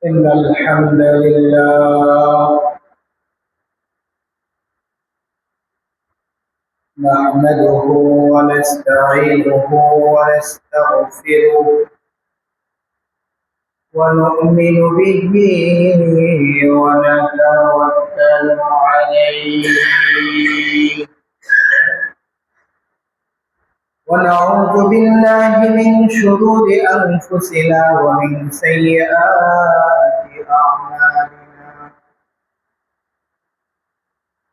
إن الحمد لله نحمده ونستعينه ونستغفره ونؤمن به ونتوكل عليه ونعوذ بالله من شرور أنفسنا ومن سيئات أعمالنا.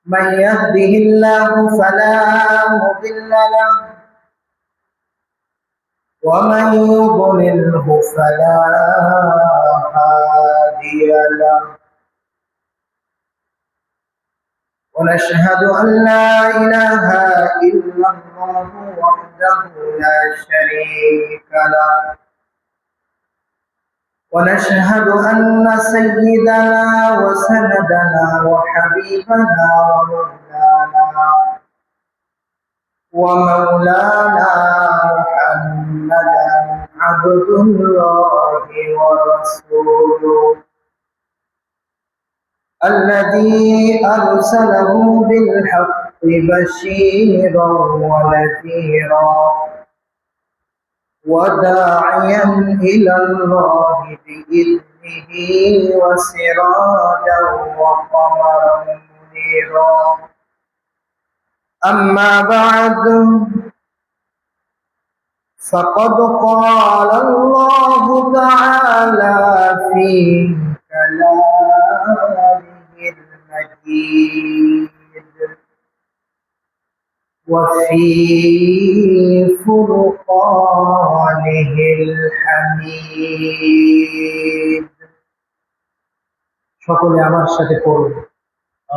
من يهده الله فلا مضل له ومن يضلله فلا هادي له. ونشهد أن لا إله إلا الله وحده لا شريك له. ونشهد أن سيدنا وسندنا وحبيبنا ومولانا محمدا عبد الله ورسوله الذي أرسله بالحق بشيرا ونذيرا وداعيا إلى الله بإذنه وسراجا وقمرا منيرا. أما بعد فقد قال الله تعالى في كلامه المجيد وفي فرقانه الحميد. সকলে আমার সাথে পড়ুন।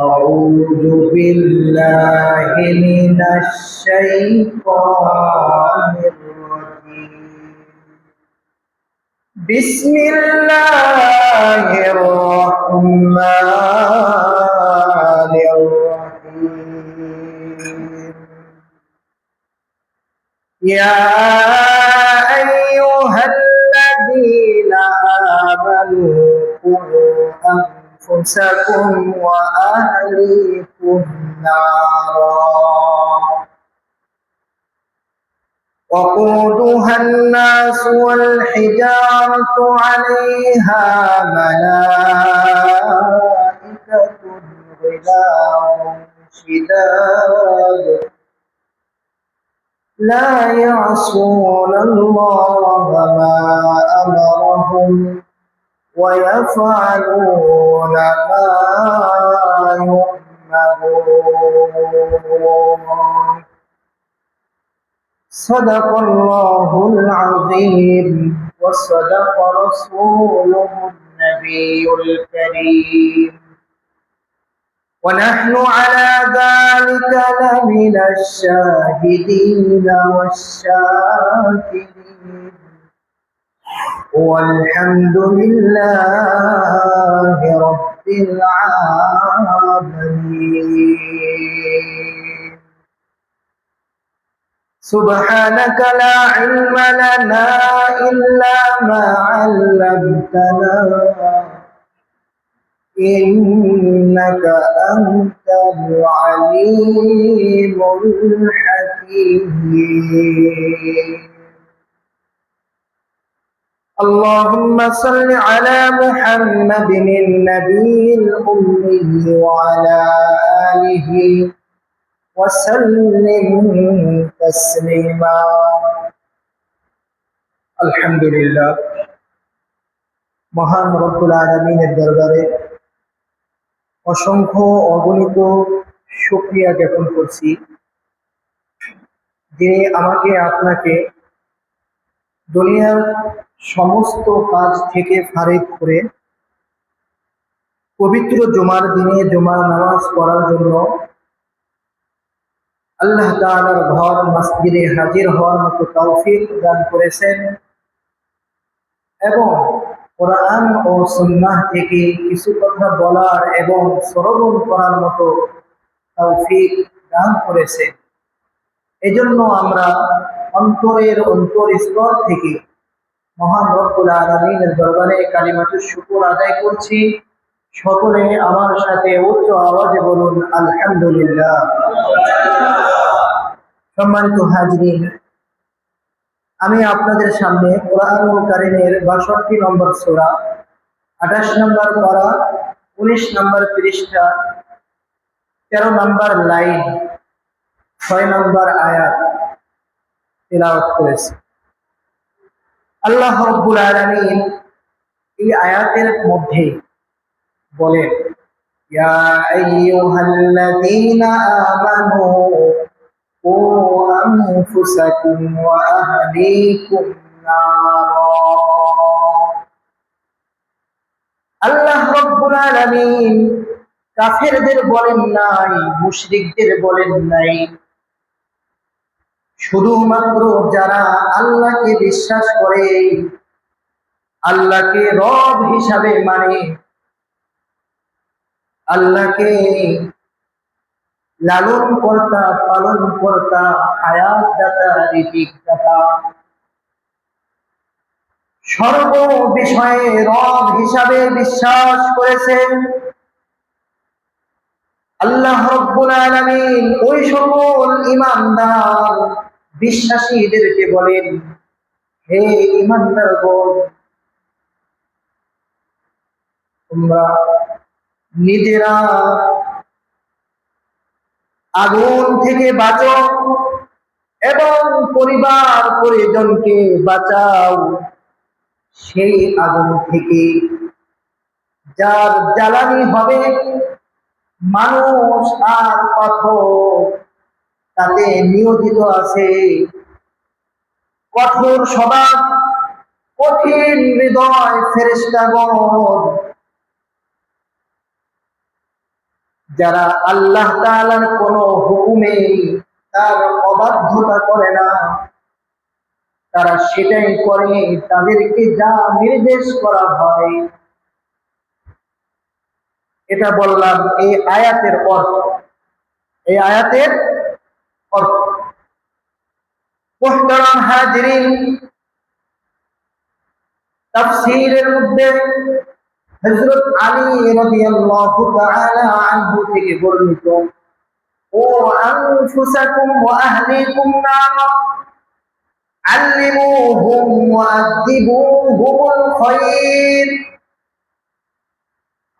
أعوذ بالله من الشيطان الرجيم. بسم الله الرحمن الرحيم. يا أيها الذين آمنوا قوا أنفسكم وأهليكم نارا وقودها الناس والحجارة عليها ملائكة غلاظ شداد لا يعصون الله ما أمرهم ويفعلون ما يؤمرون. صدق الله العظيم وصدق رسوله النبي الكريم ونحن على ذلك لمن الشاهدين والشاكرين والحمد لله رب العالمين. سبحانك لا علم لنا إلا ما علمتنا إنك أنت العليم الحكيم. اللهم صل على محمد النبي الأمي وعلى آله وسلم تسليما. الحمد لله. মহান রব্বুল আলামিনের দরবারে অসংখ্য অগণিত শুকরিয়া জ্ঞাপন করছি, যিনি আমাকে আপনাকে দুনিয়ার সমস্ত কাজ থেকে ফারেক করে পবিত্র জুমার দিনে জুমার নামাজ পড়ার জন্য আল্লাহ তাআলার ঘর মসজিদে হাজির হওয়ার মতো তৌফিক দান করেছেন এবং কোরআন ও সুন্নাহ থেকে কিছু কথা বলার এবং শ্রবণ করার মতো তৌফিক দান করেছেন। এজন্য আমরা অন্তরের অন্তরস্থল থেকে মহান রব্বুল আলামিনের দরবারে কালিমাতুশ শুকর আদায় করছি। সকলে আমার সাথে উচ্চ আওয়াজে বলুন আলহামদুলিল্লাহ। সম্মানিত হাজরিন, আমি আপনাদের সামনে কোরআনুল কারীমের 62 নম্বর সূরা, 28 নম্বর পারা, 19 নম্বর পৃষ্ঠা, 13 নম্বর লাইন, 6 নম্বর আয়াত তিলাওয়াত করেছি। আল্লাহ রাব্বুল আলামিন এই আয়াতের মধ্যে বলেন, ইয়া আইয়ুহাল্লাযীনা আমানু কু আনফুসাকুম ওয়া আহলিকুম নারা। আল্লাহ রাব্বুল আলামিন কাফেরদের বলেন নাই, মুশরিকদের বলেন নাই, শুধুমাত্র যারা আল্লাহকে বিশ্বাস করে, আল্লাহকে রব হিসাবে মানে, আল্লাহকে লালন কর্তা, পালন কর্তা, হায়াত দাতা, রিজিক দাতা, সর্ব বিষয়ে রব হিসাবে বিশ্বাস করেছেন আল্লাহ রাব্বুল আলামিন ওই সকল ঈমানদার বিশ্বাসীদেরকে বলেন, হে ঈমানদারগণ, তোমরা নিজেরা আগুন থেকে বাঁচো এবং পরিবার পরিজনকে বাঁচাও সেই আগুন থেকে, যার জ্বালানি হবে মানুষ আর পাথর। তাতে নিয়োজিত আছে কঠোর স্বভাব, কঠিন হৃদয় ফেরেশতাগণ, যারা আল্লাহ তাআলার কোন হুকুমে তার অবাধ্যতা করে না, তারা সেটাই করে, তাদেরকে যা নির্দেশ করা হয়। এটা বললাম এই আয়াতের অর্থ। এই আয়াতের অর্থ মুহতারাম হাজিরিন, তাফসীরের মধ্যে হযরত আলী রাদিয়াল্লাহু তাআলা আনহু থেকে বর্ণিত, ও আনফুসাকুম ওয়া আহলিকুম নারা আল্লিমুহুম ওয়া আদিবুহুমুল খায়র।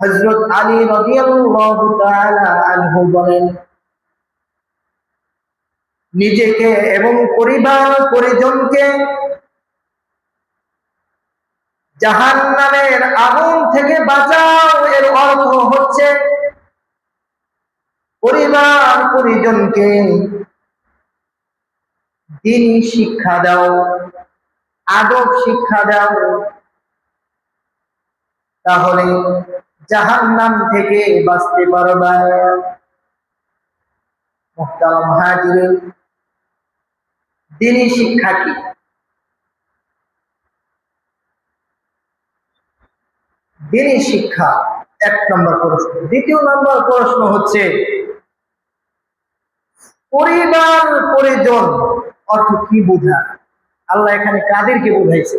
হযরত আলী রাদিয়াল্লাহু তাআলা আনহু বলেন, নিজেকে এবং পরিবার পরিজনকে জাহান্নামের আগুন থেকে বাঁচাও। এর অর্থ হচ্ছে পরিবার পরিজনকে দ্বীনি শিক্ষা দাও, আদব শিক্ষা দাও, তাহলে জাহান্নাম থেকে বাঁচতে পারবে। মুহতারাম হাজিরিন, দ্বীনি শিক্ষা কি? দ্বীনি শিক্ষা এক নম্বর প্রশ্ন। দ্বিতীয় নম্বর প্রশ্ন হচ্ছে পরিবার পরিজন অর্থ কি বোঝায়? আল্লাহ এখানে কাদেরকে বোঝাইছে?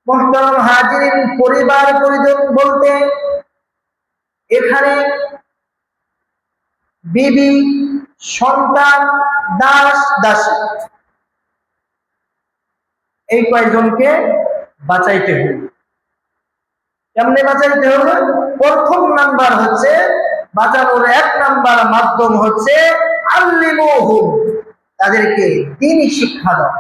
মুহতারাম হাজিরিন, পরিবার পরিজন বলতে এখানে বিবি, সন্তান, দাস দাসী, এই কয়েকজনকে বাঁচাইতে হবে। কেমনে বাঁচাইতে হবে? প্রথম নাম্বার হচ্ছে, বাঁচানোর এক নাম্বার মাধ্যম হচ্ছে আল্লিমুহুম, তাদেরকে দ্বীনি শিক্ষা দাও।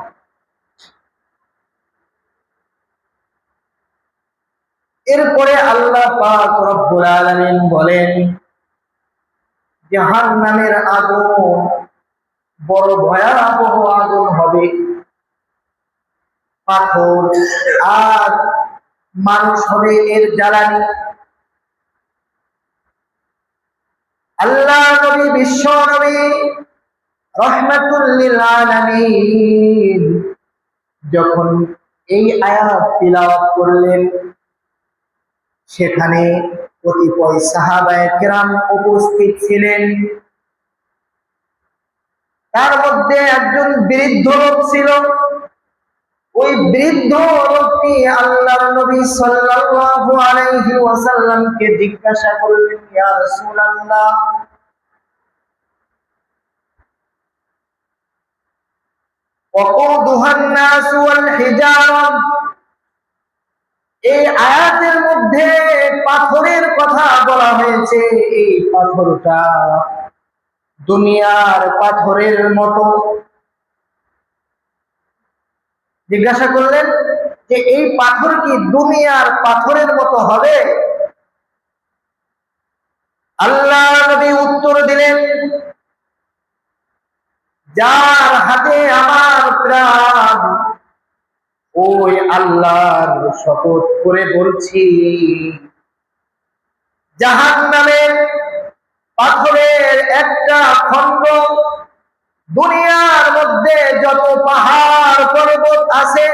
এরপরে আল্লাহ পাক রব্বুল আলামিন বলেন, জাহান্নামের আগুন বড় ভয়াবহ আগুন হবে, পাথর আর মানুষ হবে এর জ্বালানি। আল্লাহ নবী, বিশ্ব নবী রাহমাতুল লিল আলামিন যখন এই আয়াত তিলাওয়াত করলেন, সেখানে কতিপয় সাহাবায়ে কেরাম উপস্থিত ছিলেন। তার মধ্যে একজন বৃদ্ধ লোক ছিল। ওই বৃদ্ধ লোকটি আল্লাহর নবী সাল্লাল্লাহু আলাইহি ওয়াসাল্লামকে জিজ্ঞাসা করলেন, ইয়া রাসূলুল্লাহ, ওয়াকুদুহান নাস ওয়াল হিজারা, এই আয়াতের মধ্যে পাথরের কথা বলা হয়েছে। এই পাথরটা দুনিয়ার পাথরের মতো। জিজ্ঞাসা করলেন যে এই পাথর কি দুনিয়ার পাথরের মতো হবে? আল্লাহ নবী উত্তর দিলেন, যার হাতে আমার প্রাণ, ওই আল্লাহর শপথ করে বলছি, জাহান্নামের পাথরের একটা খণ্ড দুনিয়ার মধ্যে যত পাহাড় পর্বত আছে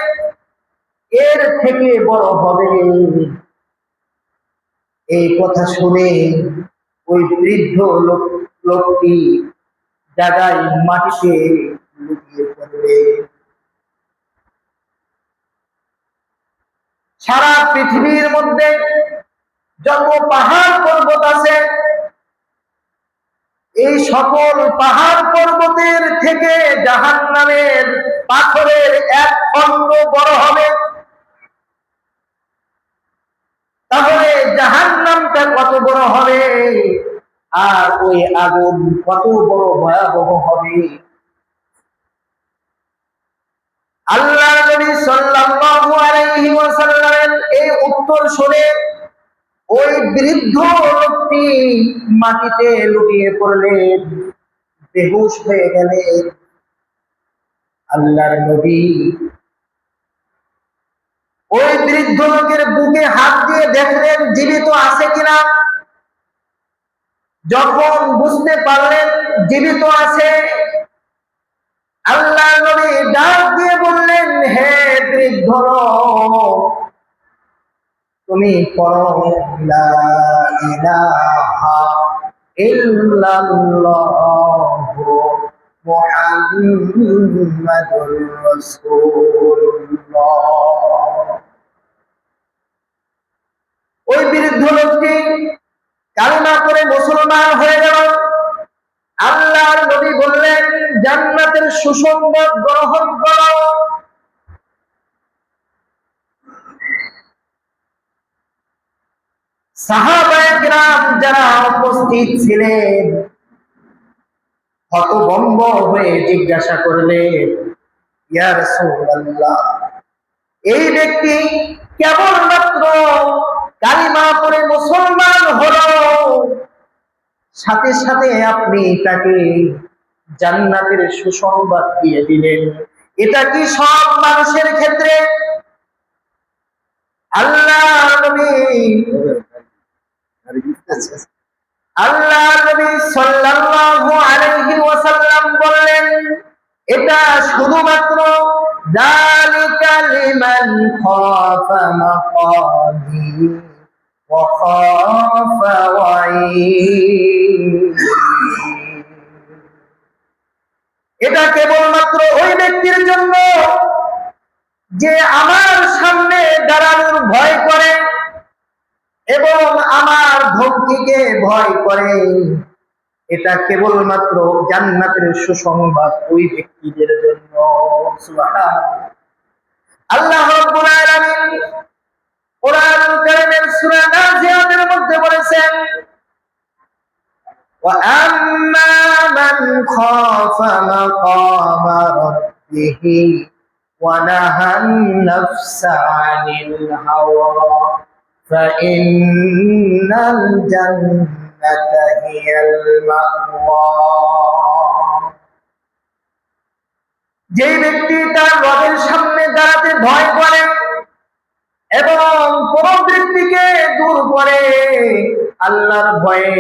এর থেকে বড় হবে। এই কথা শুনে ওই বৃদ্ধ লোকটি জায়গায় মাটিতে লুটিয়ে পড়বে। সারা পৃথিবীর মধ্যে যত পাহাড় পর্বত আছে, এই সকল পাহাড় পর্বতের থেকে জাহান্নামের পাথরের এক খণ্ড বড় হবে। তাহলে জাহান্নামটা কত বড় হবে, আর ওই আগুন কত বড় ভয়াবহ হবে। আল্লাহ নবী সাল্লাল্লাহু আলাইহি ওয়াসাল্লামের এই উত্তর শুনে ওই বৃদ্ধ লোকটি মাটিতে লুটিয়ে পড়লেন, বেহুশ হয়ে গেলেন। আল্লাহর নবী ওই বৃদ্ধ লোকের বুকে হাত দিয়ে দেখলেন জীবিত আছে কিনা। যখন বুঝতে পারলেন জীবিত আছে, আল্লাহ নবী ডাক দিয়ে বললেন, হে বৃদ্ধ লোক, তুমি পড়ো লা ইলাহা ইল্লাল্লাহু মুহাম্মাদুর রাসূলুল্লাহ। ওই বৃদ্ধ লোকটি কালিমা করে মুসলমান হয়ে গেল। আল্লাহর নবী বললেন, জান্নাতের সুসংবাদ গ্রহণ করো। সাহাবায়ে কিরাম যারা উপস্থিত ছিলেন হতভম্ব হয়ে জিজ্ঞাসা করলেন, ইয়া রাসূলুল্লাহ, এই ব্যক্তি কেবলমাত্র কালিমা পড়ে মুসলমান হলো, সাথে সাথে আপনি তাকে জান্নাতের সুসংবাদ দিয়ে দিলেন, এটা কি সব মানুষের ক্ষেত্রে? আল্লাহ নবী সাল্লাল্লাহু আলাইহি ওয়াসাল্লাম বললেন, এটা শুধুমাত্র যালিকা লিমান খাফা মাকামি ওয়া খাফা ওয়াঈদ, এটা কেবলমাত্র ওই ব্যক্তির জন্য যে আমার সামনে দাঁড়ানোর ভয় করে এবং আমার ধমকিকে ভয় করে। এটা কেবলমাত্র জান্নাতের সুসংবাদ ওই ব্যক্তিদের জন্য। সুবহানাল্লাহ। আল্লাহ রাব্বুল আলামিন কোরআনুল কারীমের সূরা নাজিয়াতের মধ্যে বলেছেন, ওয়া আম্মা মান খাফা মাকামা রাব্বিহি ওয়া নাহান নাফসা আনিল হাওয়া ফাইন্নাল জান্নাতা হিয়াল মাওয়া। যে ব্যক্তি তার রবের সামনে দাঁড়াতে ভয় করে এবং কোন ব্যক্তিকে দূর করে আল্লাহর ভয়ে,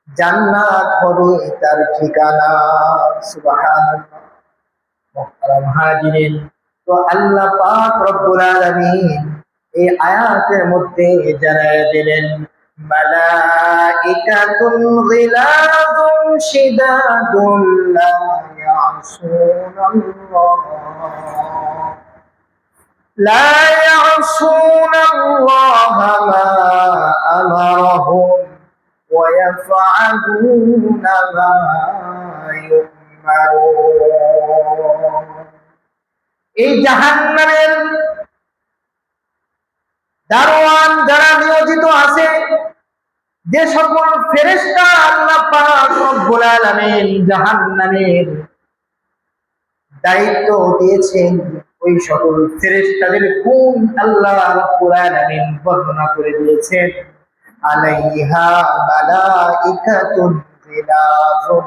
জান্নাত হবে তার ঠিকানা। সুবহানাল্লাহ। মুহতারাম হাজিরিন, তো আল্লাহ পাক রব্বুল আলামিন এই আয়াতের মধ্যে জানায়া দিলেন, মালাইকাতুন গিলাযুন শিদাদুন লা ইয়াসুনাল্লাহা মা আমারাহুম ওয়া ইয়াফআলুনা মা ইউমারুন। এই জাহান্নামের দারোয়ান যারা নিয়োজিত আছে, যে সকল ফেরেশতা আল্লাহ পাক রব্বুল আলামিন জাহান্নামের দায়িত্ব দিয়েছেন, ওই সকল ফেরেশতাদের গুণ আল্লাহ রব্বুল আলামিন বর্ণনা করে দিয়েছেন। আলাইহা মালাইকাতুন গিলাযুন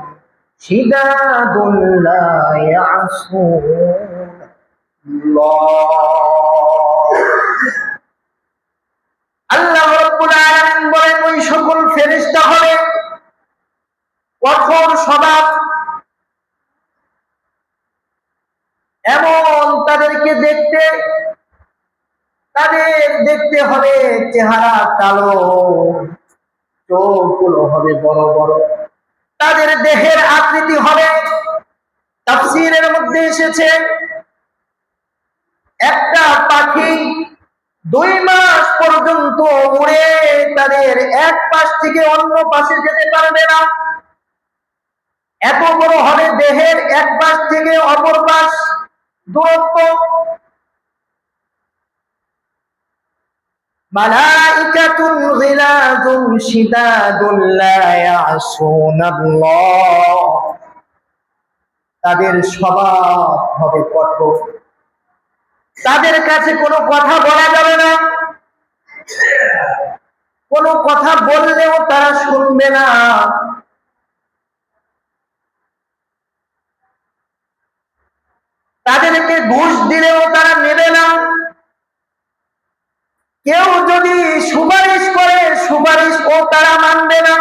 শিদাদুন লা ইয়াসুনাল্লাহ। আল্লাহ রাব্বুল আলামিন বলেন ওই সকল ফেরেশতা হবে কঠোর স্বভাব, এমন তাদেরকে দেখতে হবে চেহারা কালো, চোখগুলো হবে বড় বড়, তাদের দেহের আকৃতি হবে, তাফসীরের মধ্যে এসেছে একটা পাখি 2 মাস পর্যন্ত উড়ে তাদের এক পাশ থেকে অন্য পাশে যেতে পারবে না, এত বড় হবে দেহের এক পাশ থেকে অপর পাশ দূরত্ব। মালাইকাতুন গিলাযুন শিদাদুন লা ইয়াসুনাল্লাহ, তাদের স্বভাব হবে কঠোর, তাদের কাছে কোনো কথা বলা যাবে না, কোনো কথা বললেও তারা শুনবে না, তাদেরকে ঘুষ দিলেও তারা নেবে না, কেউ যদি সুপারিশ করে সুপারিশ ও তারা মানবে না।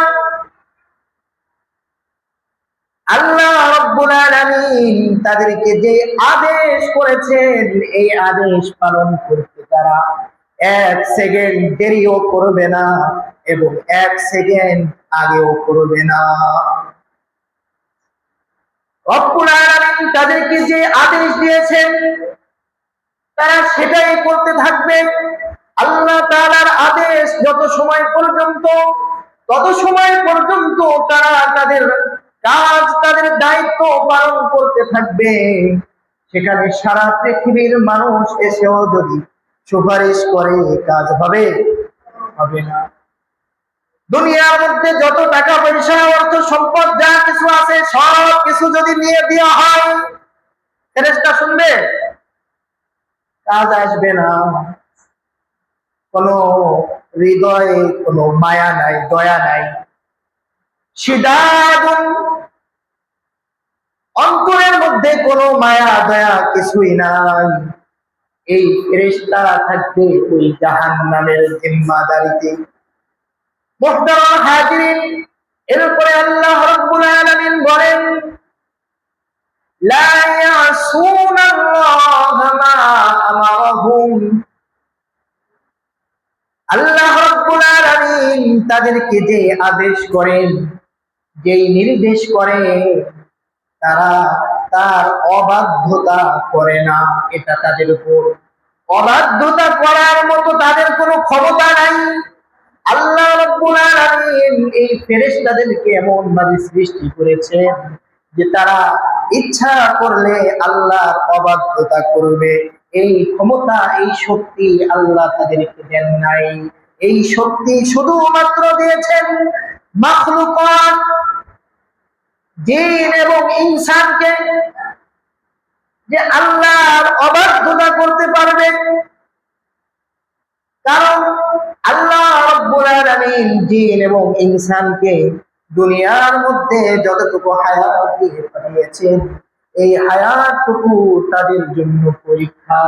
আল্লাহ রাব্বুল আলামিন তাদেরকে যে আদেশ করেছেন এই আদেশ পালন করতে তারা 1 সেকেন্ড দেরিও করবে না এবং 1 সেকেন্ড আগেও করবে না। রব্বুল আলামিন তাদেরকে যে আদেশ দিয়েছেন তারা সেটাই করতে থাকবে। আল্লাহ তাআলার আদেশ যত সময় পর্যন্ত তারা তাদের কাজ, তাদের দায়িত্ব পালন করতে থাকবে, সেখানে সারা পৃথিবীর মানুষ এসেও যদি সুপারিশ করে কাজ হবে না। দুনিয়ার মধ্যে যত টাকা পয়সা অর্থ সম্পদ যা কিছু আছে সব কিছু যদি নিয়ে দেওয়া হয়, ফেরেশতা শুনবে? কাজ আসবে না। কোনো হৃদয়ে কোনো মায়া নাই, দয়া নাই। শিদাদুন, অন্তরের মধ্যে কোনো মায়া দয়া কিছুই নাই। এই ফেরেশতা থাকবে ওই জাহান্নামের জিম্মাদারিতে। মুহতারাম হাজিরিন, এরপরে আল্লাহ রাব্বুল আলামিন বলেন লা ইয়াসুনাল্লাহা মা আমারাহুম। আল্লাহ রাব্বুল আলামিন তাদেরকে যে আদেশ করেন, যেই নির্দেশ করে, তারা তার অবাধ্যতা করে না। এটা তাদের উপর অবাধ্যতা করার মতো তাদের কোনো ক্ষমতা নাই। আল্লাহ রাব্বুল আলামিন এই ফেরেশতাদেরকে এমন ভাবে সৃষ্টি করেছেন যে তারা ইচ্ছা করলে আল্লাহর অবাধ্যতা করবে। এই ক্ষমতা, এই শক্তি আল্লাহ তাদেরকে দেন নাই। এই শক্তি শুধুমাত্র দিয়েছেন মাখলুকাত, জিন এবং ইনসানকে, যে আল্লাহর অবাধ্যতা করতে পারবে। কারণ আল্লাহ রাব্বুল আলামিন জিন এবং ইনসানকে দুনিয়ার মধ্যে যতটুকু হায়াত দিয়ে পাঠিয়েছেন, এই হায়াতটুকু তাদের জন্য পরীক্ষা।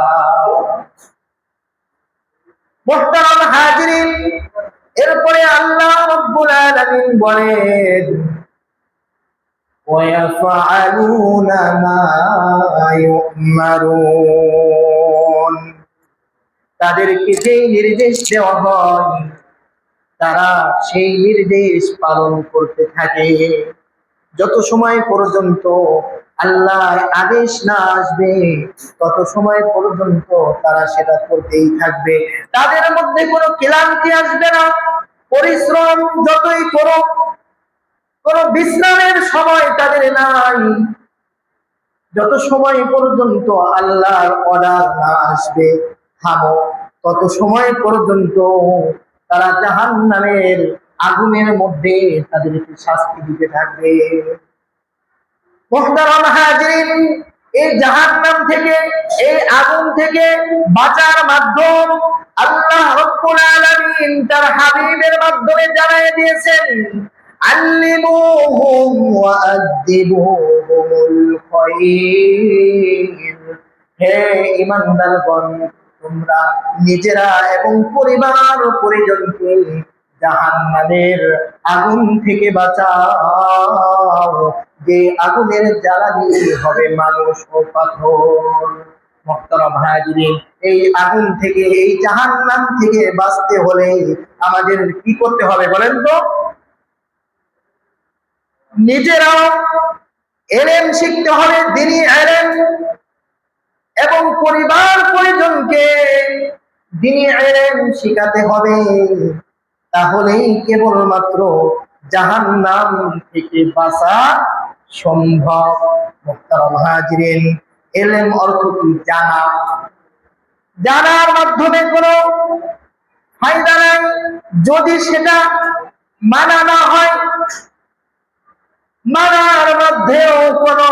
মুহতারাম হাজিরিন, এরপরে আল্লাহ রাব্বুল আলামিন বলেন ওয়ায়াফআলুনা মা ইউমারুন, তাদেরকে যে নির্দেশ দেওয়া হয় তারা সেই নির্দেশ পালন করতে থাকে। যত সময় পর্যন্ত আল্লাহর আদেশ না আসবে তত সময় পর্যন্ত তারা সেটা করতেই থাকবে। তাদের মধ্যে কোনো ক্লান্তি আসবে না। পরিশ্রম যতই করো, কোনো বিশ্রামের সময় তাদের নাই। যত সময় পর্যন্ত আল্লাহর অর্ডার না আসবে থামো, তত সময় পর্যন্ত তারা জাহান্নামের আগুনের মধ্যে তাদেরকে শাস্তি দিতে থাকবে। মুহতারাম হাজিরিন, এই জাহান্নাম থেকে, এই আগুন থেকে বাঁচার মাধ্যম আল্লাহ রাব্বুল আলামিন তার হাবিবের মাধ্যমে জানিয়ে দিয়েছেন, আল্লিমুহুম ওয়া আদ্দিবুহুমুল খায়র। হে ঈমানদারগণ, তোমরা নিজেরা এবং পরিবার ও পরিজনকে জাহান্নামের আগুন থেকে বাঁচাও, যে আগুনের জ্বালানি হবে মানুষ ও পাথর। মুহতারাম হাজিরিন, এই আগুন থেকে, এই জাহান্নাম থেকে বাঁচতে হলে আমাদের কি করতে হবে বলেন তো? নিজেরাও ইলম শিখতে হবে, দ্বীনি ইলম, এবং পরিবার পরিজনকে দ্বীনি ইলম শিখাতে হবে। তাহলেই কেবলমাত্র জাহান্নাম থেকে বাঁচা সম্ভব। মুহতারাম হাজিরিন, ইলম অর্থ কি? জানা। জানার মাধ্যমে কোনো ফায়দা নাই যদি সেটা মানা না হয়। মানার মধ্যেও কোনো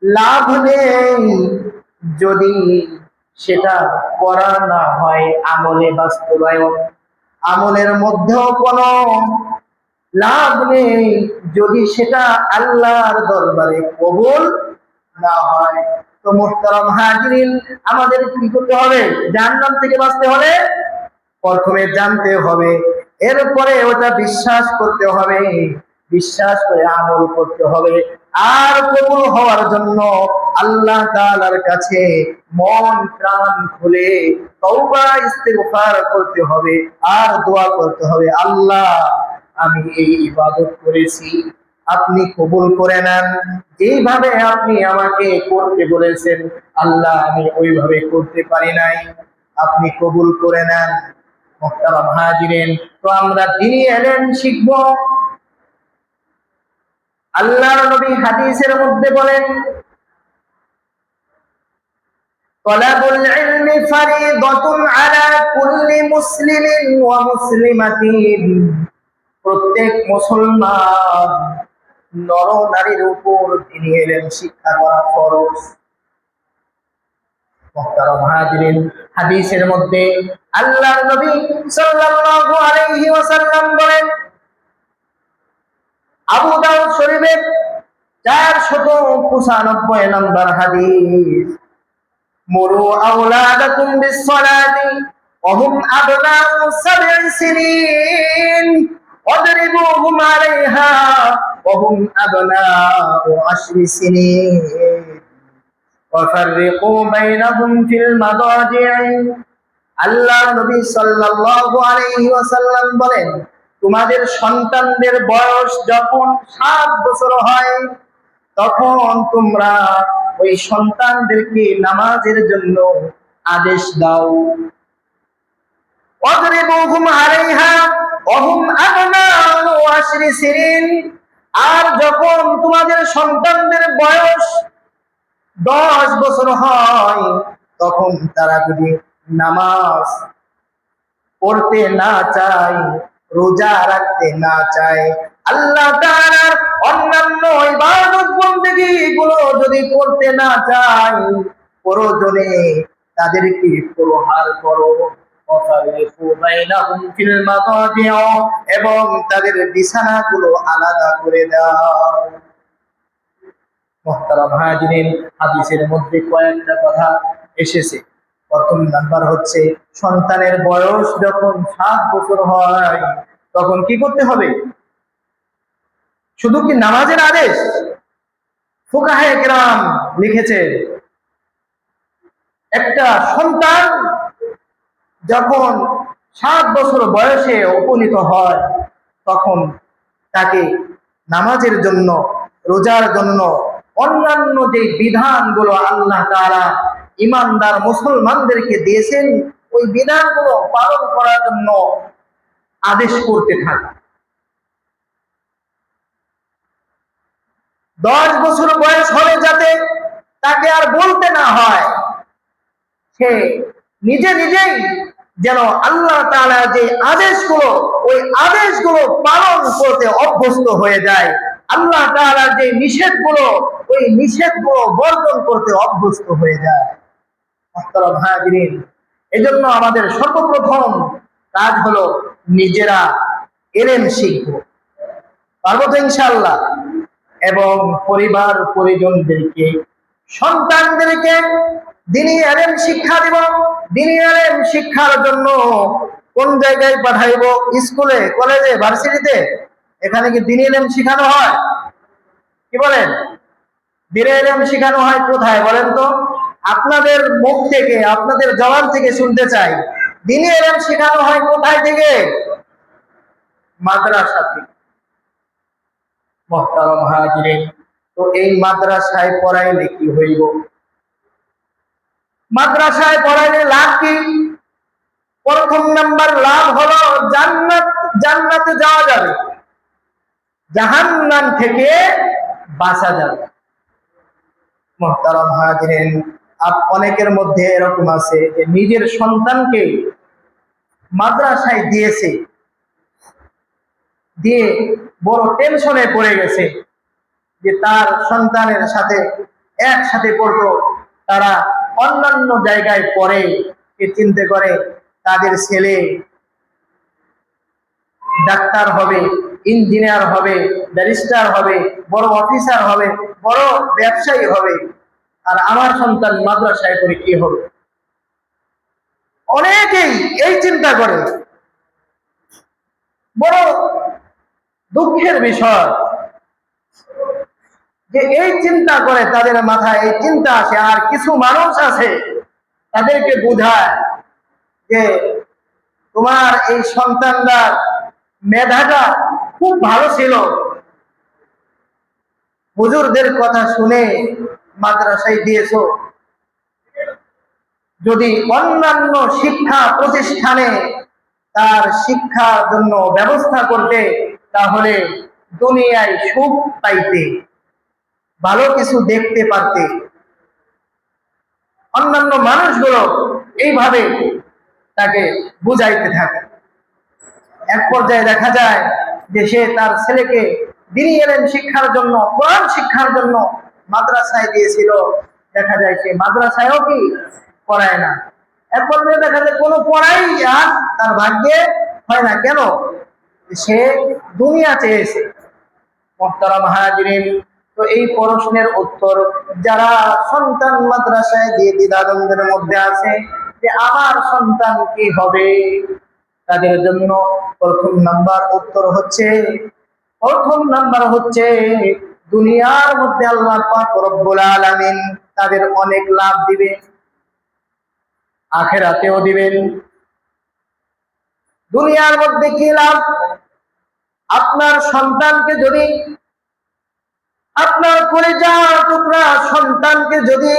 লাভ নেই যদি সেটা করা না হয় আমলে বাস্তবায়ন। আমলের মধ্যেও কোনো লাভ নেই যদি সেটা আল্লাহর দরবারে কবুল না হয়। তো মুহতারাম হাজিরিন, আমাদের কি করতে হবে? জাহান্নাম থেকে বাঁচতে হলে প্রথমে জানতে হবে, এরপরে ওটা বিশ্বাস করতে হবে, বিশ্বাস করে আমল করতে হবে। আর কবুল হওয়ার জন্য আল্লাহ তাআলার কাছে মন প্রাণ খুলে তওবা ইস্তিগফার করতে হবে আর দোয়া করতে হবে, আল্লাহ আমি এই ইবাদত করেছি, আপনি কবুল করে নেন। যেভাবে আপনি আমাকে করতে বলেছেন আল্লাহ, আমি ওইভাবে করতে পারি নাই, আপনি কবুল করে নেন। মুহতারাম হাজিরিন, তো আমরা দ্বীনি ইলম শিখব। আল্লাহর নবী হাদিসের মধ্যে বলেন, তালাবুল ইলমি ফারিদাতুন আলা কুল্লি মুসলিমিন ওয়া মুসলিমাতিন। প্রত্যেক মুসলমান নর নারীর উপর দ্বীনি ইলম শিক্ষা করা ফরজ। মুহতারাম হাজিরিন, হাদিসের মধ্যে আল্লাহর নবী সাল্লাল্লাহু আলাইহি ওয়াসাল্লাম বলেন, আবু দাউদ শরীফের 495 নম্বর হাদিস, মুরু আওলাদাকুম বিসসালাতি ওয়া হুম আবনাউ 7 সিনিন ওয়াদরিবুহুম আলাইহা ওয়া হুম আবনাউ 10 সিনিন ওয়াফাররিকু বাইনাহুম ফিল মাদাজি'i। আল্লাহর নবী সাল্লাল্লাহু আলাইহি ওয়াসাল্লাম বলেন, তোমাদের সন্তানদের বয়স যখন 7 বছর হয় তখন তোমরা ওই সন্তানদেরকে নামাজের জন্য আদেশ দাও। ওয়াদরিবুহুম আলাইহা ওয়া হুম আবনাউ 10 সিনিন। আর যখন তোমাদের সন্তানদের বয়স 10 বছর হয় তখন তারা যদি নামাজ পড়তে না চায়, রোজা রাখতে না চায়, আল্লাহ তাআলার অন্যান্য ইবাদত বন্দেগী গুলো যদি করতে না চায়, প্রয়োজনে তাদেরকে প্রহার করো, ওয়াফাররিকু বাইনাহুম ফিল মাদাজি'ও, এবং তাদের বিছানাগুলো আলাদা করে দাও। মুহতারাম হাজিরিন, হাদিসের মধ্যে কয়েকটা কথা এসেছে। প্রথম নাম্বার হচ্ছে, সন্তানের বয়স যখন 7 বছর হয় তখন কি করতে হবে? শুধু কি নামাজের আদেশ? ফুকাহায়ে কেরাম লিখেছে, একটা সন্তান যখন 7 বছর বয়সে উপনীত হয়, তখন তাকে নামাজের জন্য, রোজার জন্য, অন্যান্য যে বিধানগুলো আল্লাহ তাআলা ইমানদার মুসলমানদেরকে দিয়েছেন, ওই বিধানগুলো পালন করার জন্য আদেশ করতে থাকে। 10 বছর বয়স হলে যাতে তাকে আর বলতে না হয়, সে নিজে নিজেই যেন আল্লাহ তাআলা যে আদেশগুলো, ওই আদেশগুলো পালন করতে অভ্যস্ত হয়ে যায়, আল্লাহ তাআলার যে নিষেধগুলো, ওই নিষেধগুলো বর্জন করতে অভ্যস্ত হয়ে যায়। মুহতারাম হাজিরিন, এজন্য আমাদের সর্বপ্রথম কাজ হলো নিজেরা ইলম শিখব, পারবো তো ইনশাআল্লাহ, এবং পরিবার পরিজনদেরকে, সন্তানদেরকে দ্বীনি ইলম শিক্ষা দিব। দ্বীনি ইলম শিক্ষার জন্য কোন জায়গায় পাঠাইবো? স্কুলে, কলেজে, ভার্সিটিতে? এখানে কি দ্বীনি ইলম শেখানো হয়? কি বলেন? দ্বীনি ইলম শেখানো হয় কোথায় বলেন তো? আপনাদের মুখ থেকে, আপনাদের জবান থেকে শুনতে চাই, দ্বীনি ইলম শেখানো হয় কোথায় থেকে? মাদ্রাসা থেকে। মুহতারাম হাজিরিন, তো এই মাদ্রাসায় পড়াইলে কি হইব? মাদ্রাসায় পড়াইলে লাভ কি? প্রথম নাম্বার লাভ হলো জান্নাত, জান্নাতে যাওয়া যাবে, জাহান্নাম থেকে বাঁচা যাবে। মুহতারাম হাজিরিন, অনেকের মধ্যে এরকম আছে যে নিজের সন্তানকে মাদ্রাসায় দিয়েছে, দিয়ে বড় টেনশনে পড়ে গেছে যে তার সন্তানের সাথে একসাথে পড়তো, তারা অন্যান্য জায়গায় পড়ে, সে চিন্তা করে তাদের ছেলে ডাক্তার হবে, ইঞ্জিনিয়ার হবে, ব্যারিস্টার হবে, বড় অফিসার হবে, বড় ব্যবসায়ী হবে, আর আমার সন্তান মাদ্রাসায় পড়ে কি হবে? অনেকেই এই চিন্তা করে। বড় দুঃখের বিষয় যে এই চিন্তা করে, তাদের মাথায় এই চিন্তা আসে। আর কিছু মানুষ আছে, তাদেরকে বোঝায় যে তোমার এই সন্তানরা মেধাটা খুব ভালো ছিল, হুজুরদের কথা শুনে মাদ্রাসায় দিয়েছো, যদি অন্যান্য শিক্ষা প্রতিষ্ঠানে তার শিক্ষার জন্য ব্যবস্থা করতে, তাহলে দুনিয়ায় সুখ পাইতে, ভালো কিছু দেখতে পারতে। অন্যান্য মানুষগুলো এইভাবে তাকে বুঝাইতে থাকে। এক পর্যায়ে দেখা যায় যে সে তার ছেলেকে দ্বীনি ইলম শিক্ষার জন্য, কোরআন শিক্ষার জন্য মাদ্রাসায় দিয়েছিল, দেখা যায় সে মাদ্রাসায়ও কি পড়ায় না। এক পর্যায়ে দেখা যায় কোনো পড়াই আর তার ভাগ্যে হয় না। কেন? সে দুনিয়া চেয়েছে। মুহতারাম হাজিরিন, তো এই প্রশ্নের উত্তর যারা সন্তান মাদ্রাসায় দিয়ে দ্বিধাদ্বন্দ্বের মধ্যে আছে যে আমার সন্তান কি হবে, তাদের জন্য প্রথম নাম্বার হচ্ছে দুনিয়ার মধ্যে আল্লাহ পাক রব্বুল আলামিন তাদের অনেক লাভ দিবে, আখিরাতেও দিবেন। দুনিয়ার মধ্যে কি লাভ? আপনার সন্তানকে যদি, আপনার কলিজার টুকরা সন্তানকে যদি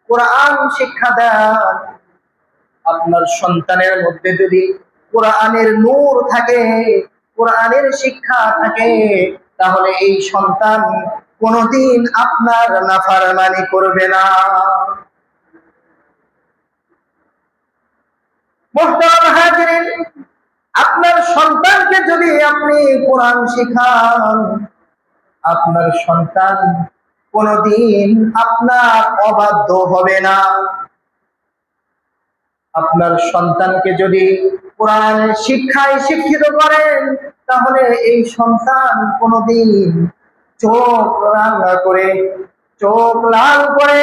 কোরআন শিক্ষা দেন, আপনার সন্তানের মধ্যে যদি কোরআনের নূর থাকে, কোরআনের শিক্ষা থাকে, তাহলে এই সন্তান কোনদিন আপনার নাফরমানি করবে না। মুহতারাম হাজিরিন, আপনার সন্তানকে যদি আপনি কোরআন শিখান, আপনার সন্তান কোনদিন আপনার অবাধ্য হবে না। আপনার সন্তানকে যদি কোরআন শিক্ষায় শিক্ষিত করেন, তাহলে এই সন্তান কোনদিন চোখ রাঙা করে, চোখ লাল করে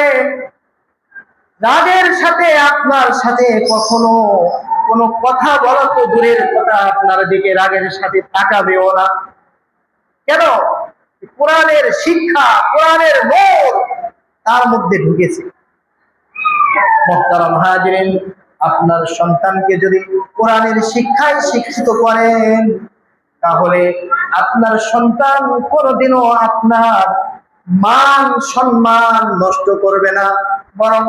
রাগের সাথে আপনার সাথে কখনো কোনো কথা বলা তো দূরের কথা, আপনার দিকে রাগের সাথে তাকাবেও না। কেন? কোরআনের শিক্ষা, কোরআনের নূর তার মধ্যে ঢুকেছে। মুহতারাম হাজিরিন, আপনার সন্তানকে যদি কোরআনের শিক্ষায় শিক্ষিত করেন, তাহলে আপনার সন্তান কোনোদিনও আপনার মান সম্মান নষ্ট করবে না, বরং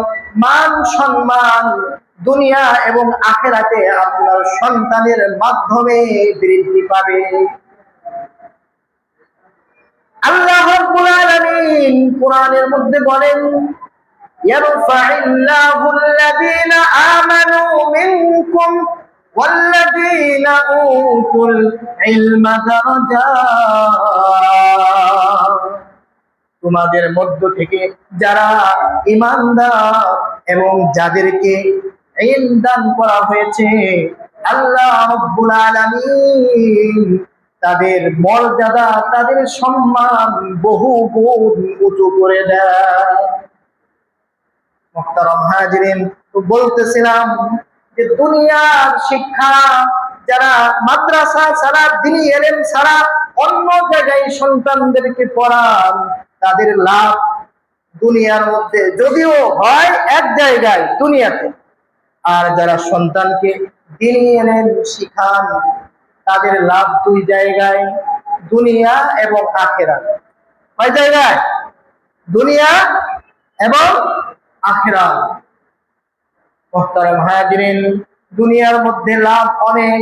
মান সম্মান দুনিয়া এবং আখিরাতে আপনার সন্তানের মাধ্যমে বৃদ্ধি পাবে। আল্লাহ রাব্বুল আলামিন কোরআনের মধ্যে বলেন, ইয়ারফা'িল্লাহু আল্লাযীনা আমানু মিনকুম ওয়াল্লাযীনা উতুল ইলমা দারাজাত। তোমাদের মধ্য থেকে যারা ঈমানদার এবং যাদেরকে ইলম দান করা হয়েছে, আল্লাহ রাব্বুল আলামিন তাদের মর্যাদা, তাদের সম্মান বহু গুণ উঁচু করে দেয়। মুহতারাম হাজিরিন, তো বলতেছিলাম যে দুনিয়ার শিক্ষা যারা মাদ্রাসা ছাড়া, দ্বীনি ইলম ছাড়া অন্য জায়গায় সন্তানদেরকে পড়ান, তাদের লাভ দুনিয়ার মধ্যে যদিও হয় এক জায়গায় দুনিয়াতে, আর যারা সন্তানকে দ্বীনি ইলম শিখান তাদের লাভ দুই জায়গায়, দুনিয়া এবং আখিরাত। কয় জায়গায়? দুনিয়া এবং আখিরাত। মুহতারাম হাজিরিন, দুনিয়ার মধ্যে লাভ অনেক,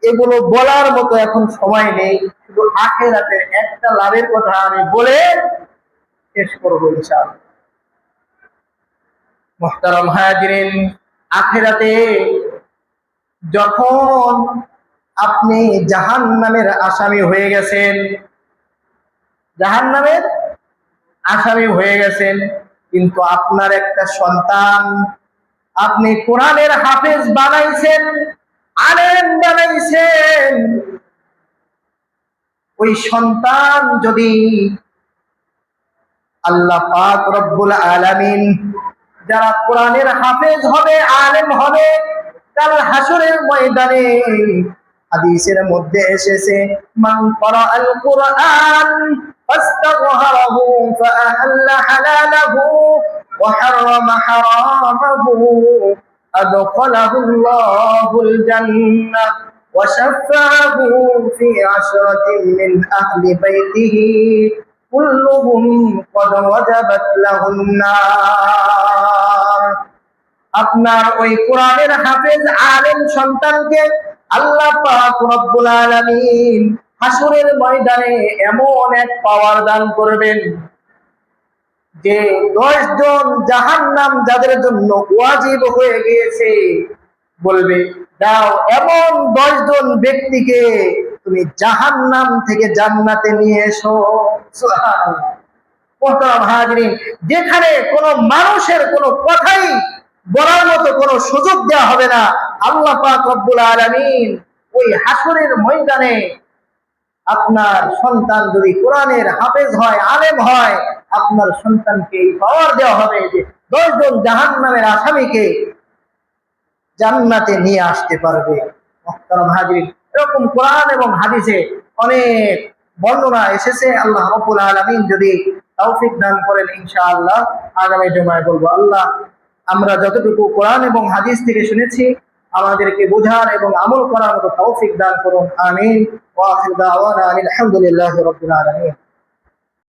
এগুলো বলার মতো এখন সময় নেই। শুধু আখিরাতের একটা লাভের কথা আমি বলে শেষ করবো ইনশাআল্লাহ। মুহতারাম হাজিরিন, আখিরাতে যখন আপনি জাহান্নামের আসামি হয়ে গেছেন, জাহান্নামের আসামি হয়ে গেছেন, কিন্তু আপনার একটা সন্তান আপনি কোরআনের হাফেজ বানাইছেন, আলেম বানাইছেন, ওই সন্তান যদি আল্লাহ পাক রব্বুল আলামিন যারা কোরআনের হাফেজ হবে, আলেম হবে, কাল হাসরের ময়দানে হাদিসের মধ্যে এসেছে, মান ক্বারাআল কুরআন ফাস্তাযহারাহু ফাআহাল্লা হালালাহু ওয়া হারামা হারামাহু আদখালাহুল্লাহুল জান্নাহ ওয়া শাফাআহু ফি আশরাতিন মিন আহলি বাইতিহি কুল্লুহুম ক্বাদ ওয়াজাবাত লাহুন নার। আপনার ওই কোরআনের হাফেজ আলেম সন্তানকে আল্লাহ পাক রব্বুল আলামিন হাসরের ময়দানে এমন এক পাওয়ার দান করবেন যে 10 জন জাহান্নাম যাদের জন্য ওয়াজিব হয়ে গিয়েছে বলবে, দাও এমন 10 জন ব্যক্তিকে তুমি জাহান্নাম থেকে জান্নাতে নিয়ে এসো। সুবহানাল্লাহ। মুহতারাম হাজিরিন, যেখানে কোনো মানুষের কোনো কথাই বলার মতো কোনো সুযোগ দেওয়া হবে না, আল্লাহ পাক রব্বুল আলামিন ওই হাসরের ময়দানে আপনার সন্তান যদি কোরআনের হাফেজ হয়, আলেম হয়, আপনার সন্তানকে এই পাওয়ার দেওয়া হবে যে 10 জন জাহান্নামের আসামিকে জান্নাতে নিয়ে আসতে পারবে। মুহতারাম হাজিরিন, এরকম কোরআন এবং হাদিসে অনেক বর্ণনা এসেছে। আল্লাহ রাব্বুল আলামিন যদি তৌফিক দান করেন, ইনশাআল্লাহ আগামী জুমায় বলবো। আল্লাহ, আমরা যতটুকু কোরআন এবং হাদিস থেকে শুনেছি আমাদেরকে বোঝার এবং আমল করার মতো তৌফিক দান করুন। আমিন। ওয়া আখিরু দাওয়ানা আলহামদুলিল্লাহি রাব্বিল আলামিন।